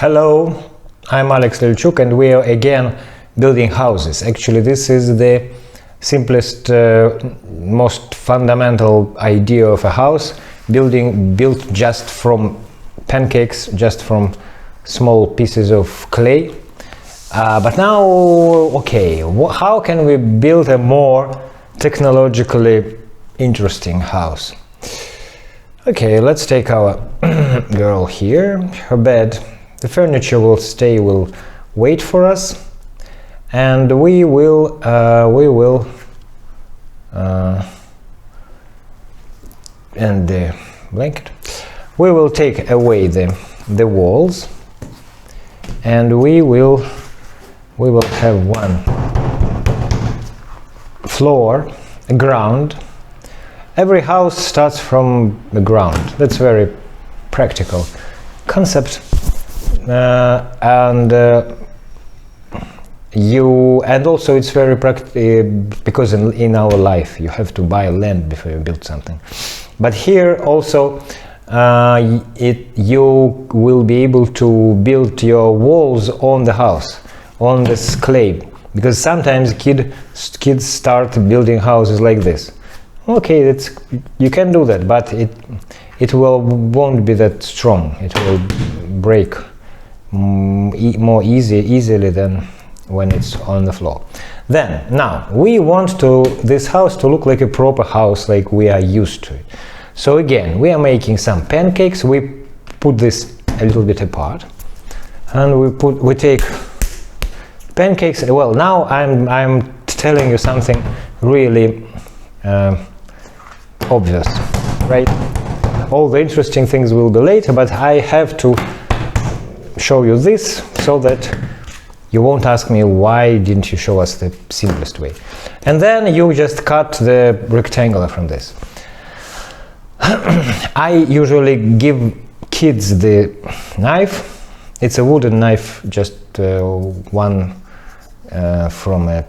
Hello, I'm Alex Lelchuk and we are again building houses. Actually, this is the simplest, most fundamental idea of a house, built just from pancakes, just from small pieces of clay. But now, okay, how can we build a more technologically interesting house? Okay, let's take our girl here, her bed. The furniture will wait for us, and we will and the blanket. We will take away the walls, and we will have one floor, a ground. Every house starts from the ground. That's very practical concept. And also it's very practical because in our life you have to buy land before you build something. But here also you will be able to build your walls on the house, on this clay, because sometimes kids start building houses like this. Okay, you can do that, but it won't be that strong. It will break more easily than when it's on the floor. Then now we want this house to look like a proper house, like we are used to it. So again, we are making some pancakes. We put this a little bit apart, and we take pancakes. Well, now I'm telling you something really obvious, right? All the interesting things will be later, but I have to show you this so that you won't ask me why didn't you show us the simplest way. And then you just cut the rectangular from this. I usually give kids the knife. It's a wooden knife, just one from a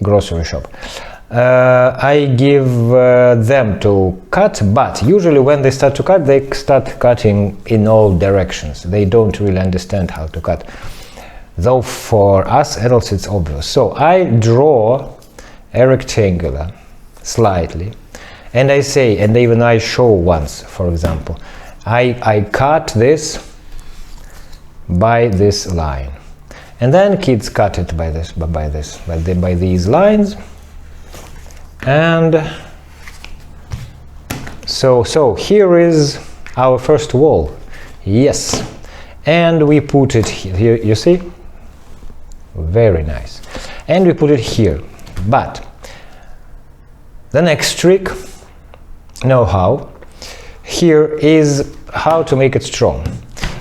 grocery shop. I give them to cut, but usually when they start to cut, they start cutting in all directions. They don't really understand how to cut. Though for us adults it's obvious. So I draw a rectangular slightly, and I say, and even I show once, for example, I cut this by this line, and then kids cut it by these lines. And so here is our first wall. Yes, and we put it here, you see, very nice, and we put it here. But the next trick, know-how here, is how to make it strong.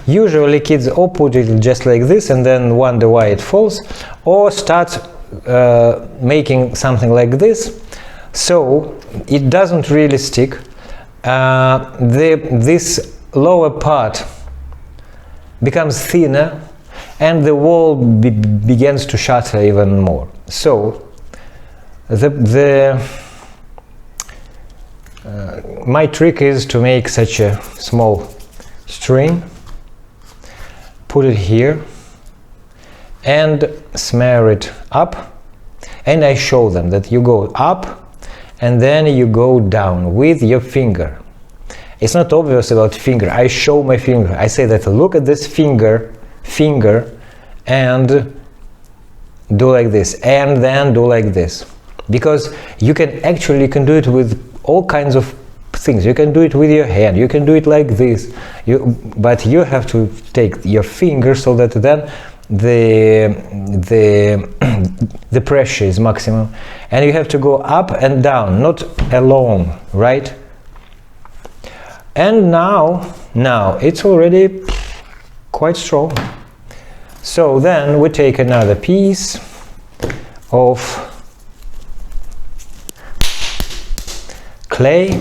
Usually kids or put it just like this and then wonder why it falls, or start making something like this, so it doesn't really stick. This lower part becomes thinner, and the wall begins to shatter even more. So my trick is to make such a small string, put it here, and smear it up, and I show them that you go up and then you go down with your finger. It's not obvious about finger. I show my finger. I say that look at this finger, and do like this, and then do like this, because you can do it with all kinds of things. You can do it with your hand, you can do it like this, but you have to take your finger so that then the pressure is maximum, and you have to go up and down, not along, right? And now it's already quite strong. So then we take another piece of clay,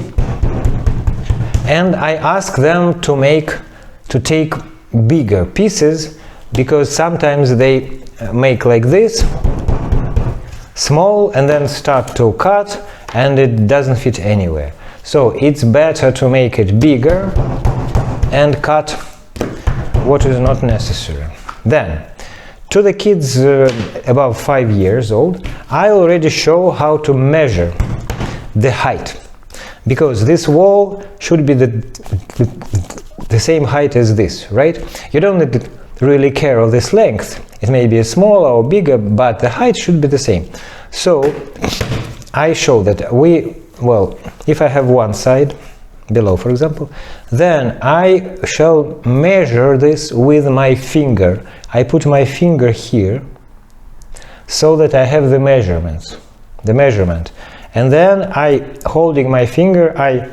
and I ask them to take bigger pieces, because sometimes they make like this, small, and then start to cut, and it doesn't fit anywhere. So it's better to make it bigger and cut what is not necessary. Then, to the kids above 5 years old, I already show how to measure the height, because this wall should be the same height as this, right? You don't need to really care of this length. It may be smaller or bigger, but the height should be the same. So I show that if I have one side below, for example, then I shall measure this with my finger. I put my finger here so that I have the measurement. And then holding my finger, I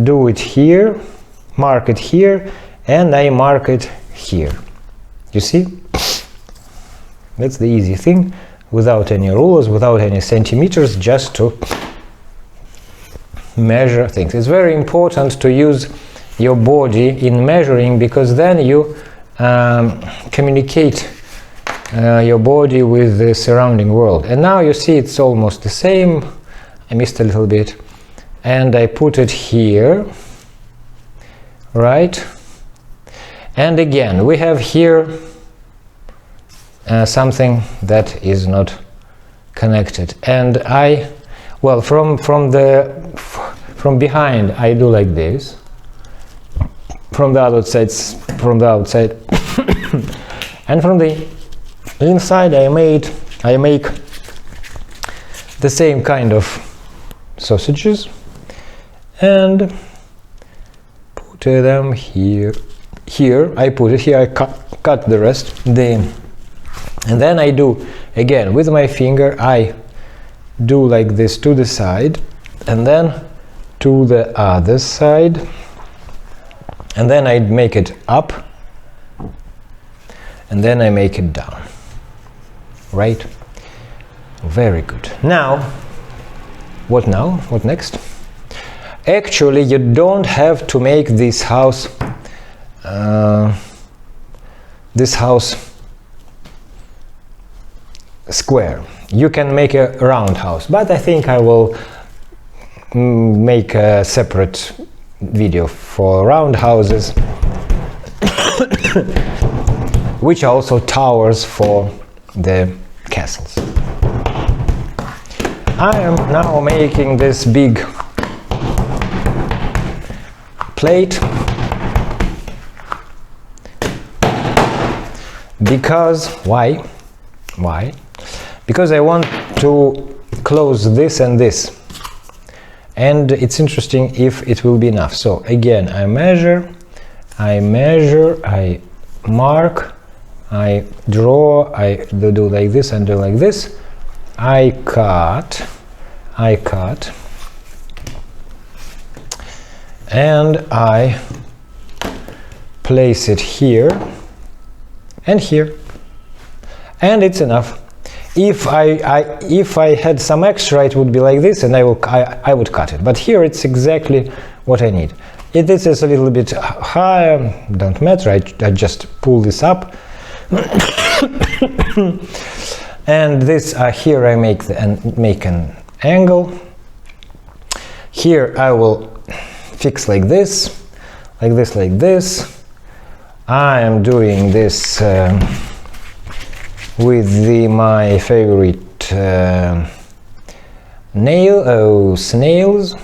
do it here, mark it here, and I mark it here. You see? That's the easy thing, without any rulers, without any centimeters, just to measure things. It's very important to use your body in measuring, because then you communicate your body with the surrounding world. And now you see it's almost the same. I missed a little bit, and I put it here, right? And again, we have here something that is not connected, and from behind I do like this, from the outside, and from the inside I make the same kind of sausages and put them here. I put it here, I cut the rest, and then I do again with my finger, I do like this to the side, and then to the other side, and then I make it up, and then I make it down, right? Very good. Now, what next? Actually, you don't have to make this house square. You can make a round house, but I think I will make a separate video for round houses which are also towers for the castles. I am now making this big plate because why? Because I want to close this and this, and it's interesting if it will be enough. So again, I measure, I mark, I draw, I do like this and do like this, I cut, and I place it here and here, and it's enough. If I had some extra, it would be like this, and I would cut it. But here it's exactly what I need. This is a little bit higher, don't matter. I just pull this up, and this here I make an angle. Here I will fix like this, like this. I am doing this with my favorite snails,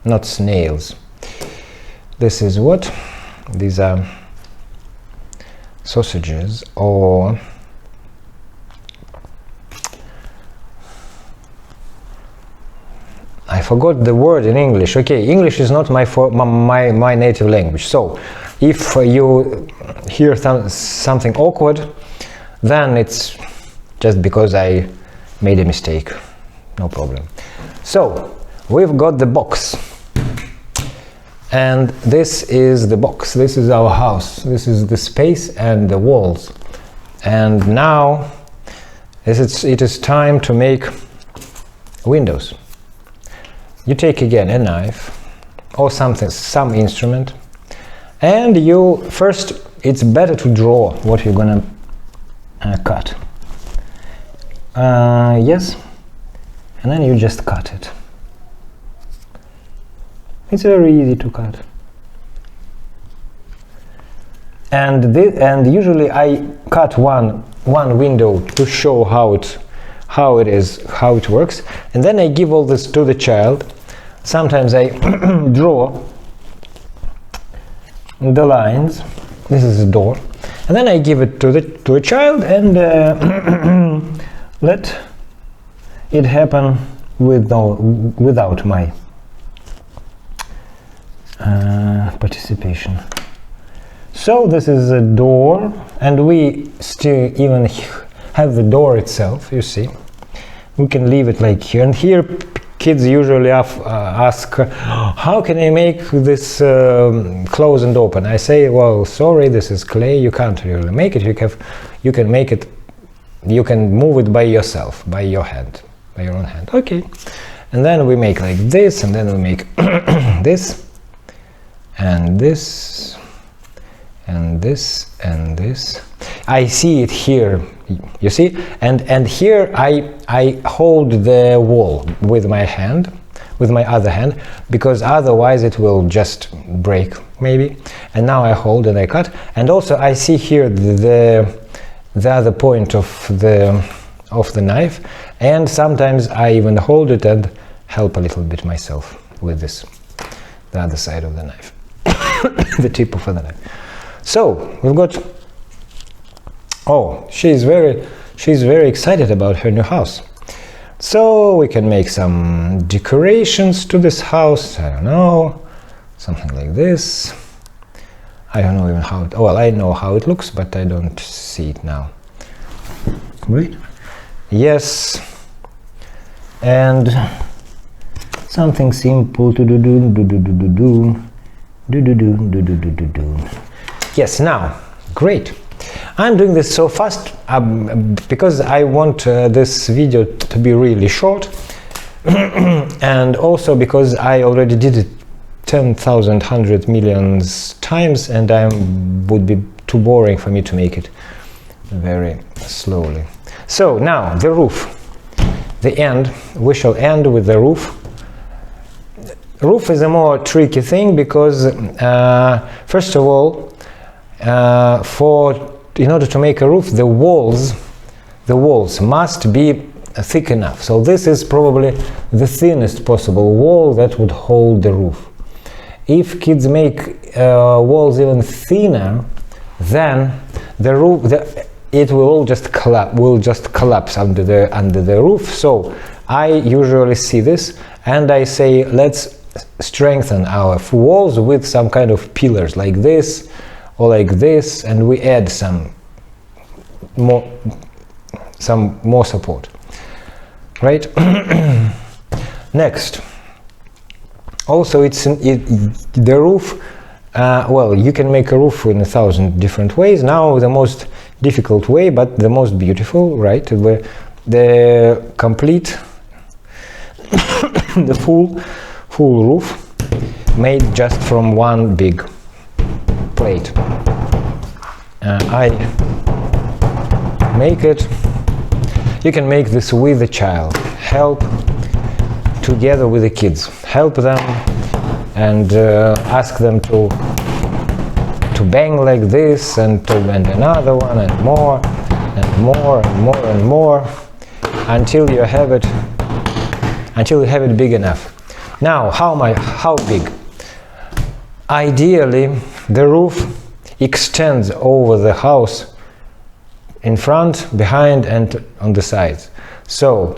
not snails. This is what? These are sausages, or I forgot the word in English. Okay, English is not my native language. So if you hear something awkward, then it's just because I made a mistake. No problem. So we've got the box, and this is the box. This is our house. This is the space and the walls. And now it is time to make windows. You take again a knife or some instrument, and it's better to draw what you're gonna cut. Yes, and then you just cut it. It's very easy to cut. and usually I cut one window to show how it works, and then I give all this to the child. Sometimes I draw the lines. This is the door, and then I give it to a child and let it happen without my participation. So this is a door, and we still even have the door itself. You see, we can leave it like here, and here kids usually ask, how can I make this close and open? I say, well, sorry, this is clay, you can't really make it. You can make it, you can move it by yourself, by your hand, by your own hand. Okay, and then we make like this, and then we make this and this and this and this. I see it here, you see, and here I hold the wall with my hand, with my other hand, because otherwise it will just break maybe. And now I hold and I cut, and also I see here the other point of the knife, and sometimes I even hold it and help a little bit myself with this, the other side of the knife, the tip of the knife. So we've got, oh, she's very excited about her new house. So we can make some decorations to this house. I don't know, something like this. I don't know even how it, well, I know how it looks, but I don't see it now. Great. Yes. And something simple to do. Yes, now, great. I'm doing this so fast because I want this video to be really short, and also because I already did it 10,000, 100 million times, and would be too boring for me to make it very slowly. So now the roof, the end, we shall end with the roof. Roof is a more tricky thing because first of all, in order to make a roof, the walls must be thick enough. So this is probably the thinnest possible wall that would hold the roof. If kids make walls even thinner, then the roof, it will all just collapse under the roof. So I usually see this and I say, let's strengthen our walls with some kind of pillars like this or like this, and we add some more support, right? Next, also the roof, well, you can make a roof in 1,000 different ways. Now the most difficult way, but the most beautiful, right, where the complete the full roof made just from one big plate. I make it. You can make this with the child. Help together with the kids. Help them and ask them to bang like this, and to bend another one, and more and more and more and more until you have it big enough. Now, how big? Ideally, the roof extends over the house in front, behind, and on the sides. So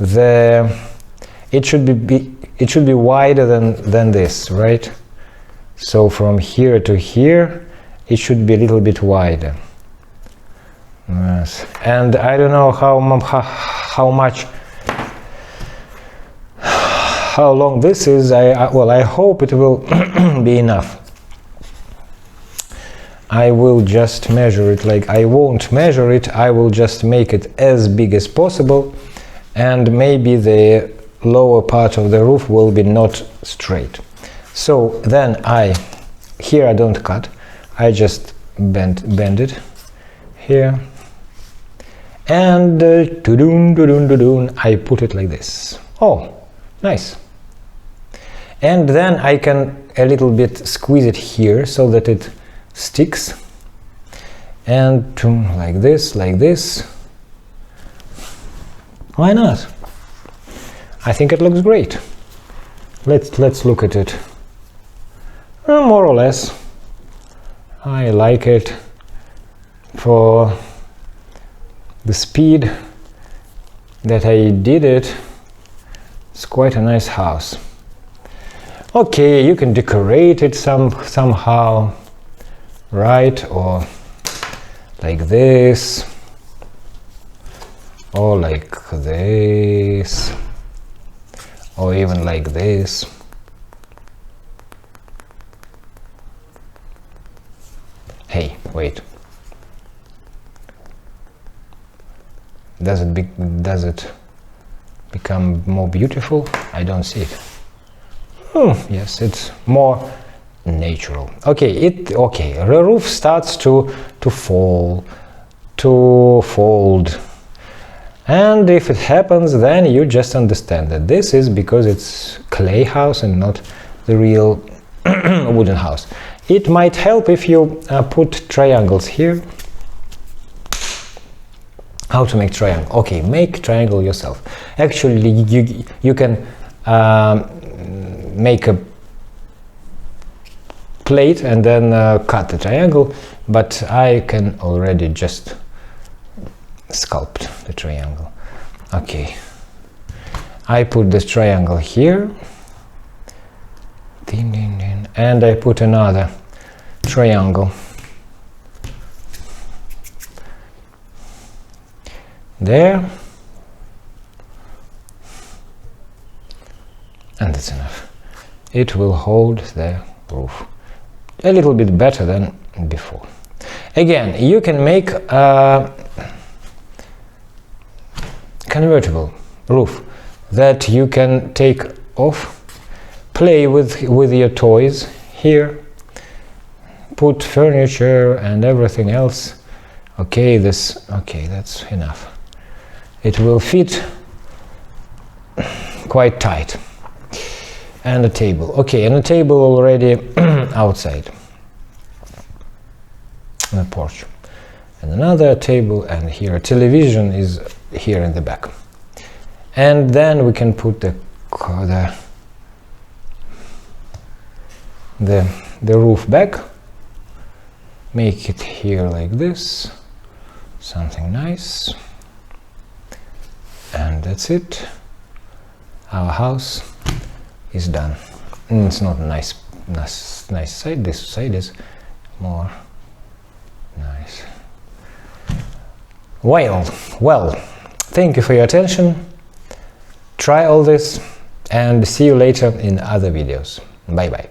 it should be wider than this, right? So from here to here, it should be a little bit wider. Yes. And I don't know how long this is. Well, I hope it will be enough. I will just measure it, like I won't measure it, I will just make it as big as possible, and maybe the lower part of the roof will be not straight. So then here I don't cut, I just bend it here, and I put it like this. Oh, nice. And then I can a little bit squeeze it here so that it sticks and to like this, why not? I think it looks great. Let's look at it. More or less I like it for the speed that I did it. It's quite a nice house. Okay, you can decorate it somehow, right? Or like this, or like this, or even like this. Hey, wait. Does it become more beautiful? I don't see it. Yes, it's more natural. Okay, the roof starts to fold, and if it happens, then you just understand that this is because it's clay house and not the real wooden house. It might help if you put triangles here. How to make triangle? Okay, make triangle yourself. Actually, you can make a plate and then cut the triangle, but I can already just sculpt the triangle. Okay, I put this triangle here, and I put another triangle there, and that's enough. It will hold the roof a little bit better than before. Again, you can make a convertible roof that you can take off, play with your toys here, put furniture and everything else. Okay, that's enough. It will fit quite tight. And a table. Okay, and a table already outside on the porch. And another table, and here a television is here in the back. And then we can put the roof back. Make it here like this. Something nice. And that's it. Our house is done. It's not a nice side. This side is more nice. Well, thank you for your attention. Try all this and see you later in other videos. Bye bye.